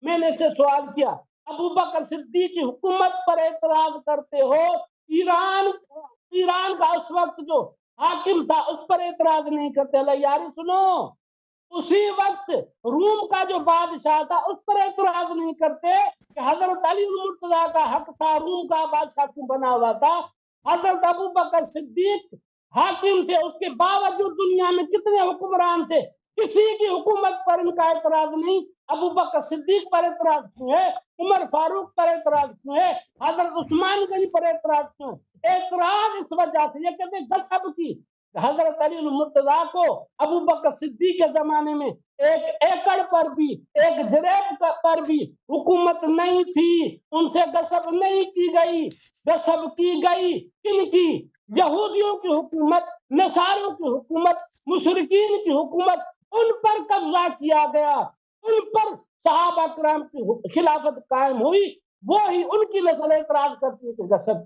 میں نے سے سوال کیا ابو بکر صدیق کی حکومت پر اعتراض کرتے ہو، ایران کا اس وقت جو حاکم تھا اس پر اعتراض نہیں کرتے؟ اللہ یاری سنو، اسی وقت روم کا جو بادشاہ تھا اس پر اعتراض نہیں کرتے کہ حضرت علی المرتضیٰ کا حق تھا، روم کا بادشاہ کیوں بنا ہوا تھا؟ حضرت ابو بکر صدیق حاکم تھے، اس کے باوجود دنیا میں کتنے حکمران تھے، کسی کی حکومت پر ان کا اعتراض نہیں۔ ابو بکر صدیق پر اعتراض کیوں ہے؟ عمر فاروق پر اعتراض کیوں ہے؟ حضرت عثمان غنی پر اعتراض کیوں ہے؟ اعتراض اس وجہ سے، یہ کہتے ہیں غصب کی، حضرت علی المرتضیٰ کو ابو بکر صدیق کے زمانے میں ایک ایکڑ پر بھی، ایک جریب پر بھی حکومت نہیں تھی، ان سے غصب نہیں کی گئی۔ غصب کی گئی کن کی؟ یہودیوں کی حکومت، نصاروں کی حکومت، مشرکین کی حکومت، ان پر قبضہ کیا گیا، ان پر صحابہ کرام کی خلافت قائم ہوئی، وہی ان کی نسل اعتراض کرتی ہے کہ غصب کی